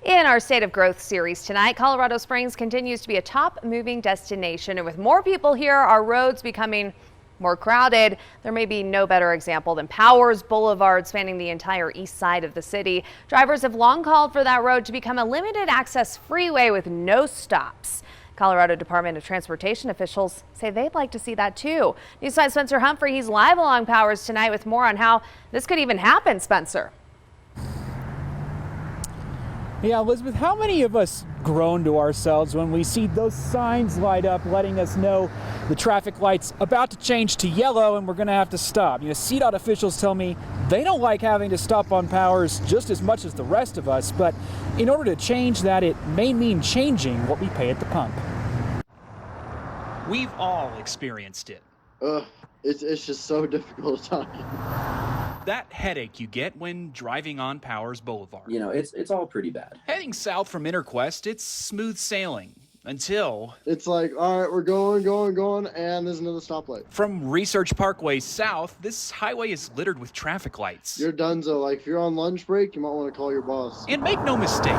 In our State of Growth series tonight, Colorado Springs continues to be a top moving destination, and with more people here, our roads becoming more crowded. There may be no better example than Powers Boulevard, spanning the entire east side of the city. Drivers have long called for that road to become a limited access freeway with no stops. Colorado Department of Transportation officials say they'd like to see that too. News 5's Spencer Humphrey, he's live along Powers tonight with more on how this could even happen. Spencer. Yeah, Elizabeth, how many of us groan to ourselves when we see those signs light up letting us know the traffic light's about to change to yellow and we're going to have to stop? You know, CDOT officials tell me they don't like having to stop on Powers just as much as the rest of us, but in order to change that, it may mean changing what we pay at the pump. We've all experienced it. It's just so difficult to talk. That headache you get when driving on Powers Boulevard. You know, it's all pretty bad. Heading south from Interquest, it's smooth sailing until... It's like, all right, we're going, and there's another stoplight. From Research Parkway south, this highway is littered with traffic lights. You're donezo. Like, if you're on lunch break, you might want to call your boss. And make no mistake,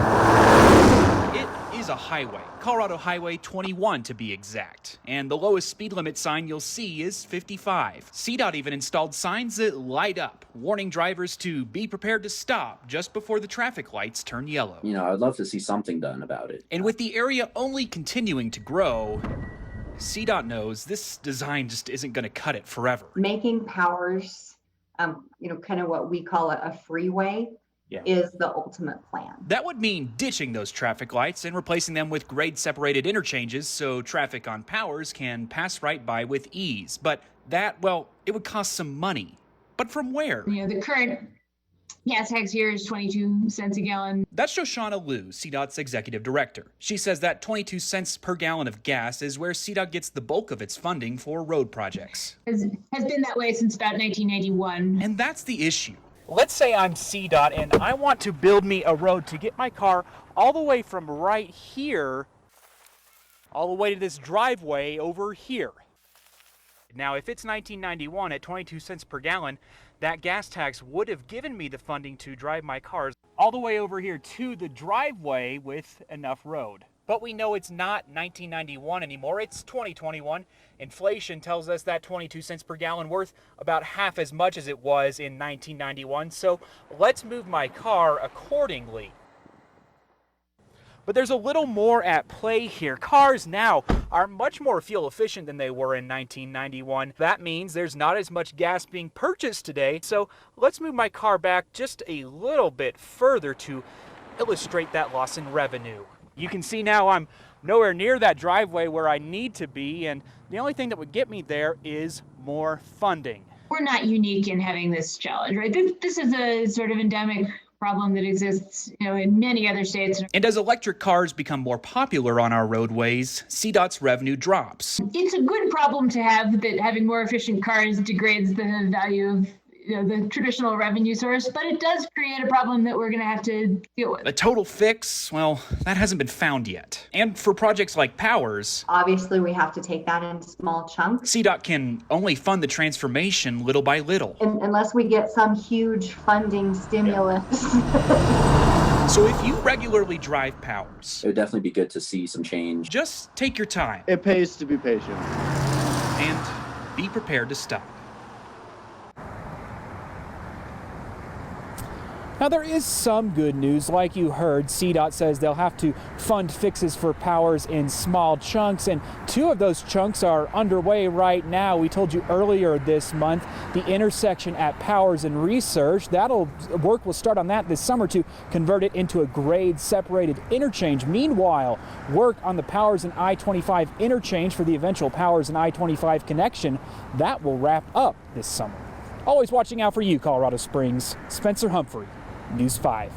it is a highway. Colorado Highway 21 to be exact. And the lowest speed limit sign you'll see is 55. CDOT even installed signs that light up, warning drivers to be prepared to stop just before the traffic lights turn yellow. You know, I'd love to see something done about it. And with the area only continuing to grow, CDOT knows this design just isn't going to cut it forever. Making Powers, kind of what we call a freeway, is the ultimate plan. That would mean ditching those traffic lights and replacing them with grade-separated interchanges so traffic on Powers can pass right by with ease. But that, well, it would cost some money. But from where? You know, the current gas tax here is 22 cents a gallon. That's Shoshana Liu, CDOT's executive director. She says that 22 cents per gallon of gas is where CDOT gets the bulk of its funding for road projects. Has been that way since about 1991. And that's the issue. Let's say I'm CDOT and I want to build me a road to get my car all the way from right here, all the way to this driveway over here. Now, if it's 1991 at 22 cents per gallon, that gas tax would have given me the funding to drive my cars all the way over here to the driveway with enough road. But we know it's not 1991 anymore, it's 2021. Inflation tells us that 22 cents per gallon worth about half as much as it was in 1991, so let's move my car accordingly. But there's a little more at play here. Cars now are much more fuel efficient than they were in 1991. That means there's not as much gas being purchased today, so let's move my car back just a little bit further to illustrate that loss in revenue. You can see now I'm nowhere near that driveway where I need to be, and the only thing that would get me there is more funding. We're not unique in having this challenge, right? This is a sort of endemic problem that exists, in many other states. And as electric cars become more popular on our roadways, CDOT's revenue drops. It's a good problem to have that having more efficient cars degrades the value of the traditional revenue source, but it does create a problem that we're going to have to deal with. A total fix, well, that hasn't been found yet. And for projects like Powers, Obviously, we have to take that in small chunks. CDOT can only fund the transformation little by little. Unless we get some huge funding stimulus. So if you regularly drive Powers, It would definitely be good to see some change. just take your time It pays to be patient. and be prepared to stop. Now, there is some good news. Like you heard, CDOT says they'll have to fund fixes for Powers in small chunks, and 2 of those chunks are underway right now. We told you earlier this month, the intersection at Powers and Research, work will start on that this summer to convert it into a grade-separated interchange. Meanwhile, work on the Powers and I-25 interchange for the eventual Powers and I-25 connection, that will wrap up this summer. Always watching out for you, Colorado Springs. Spencer Humphrey, News 5.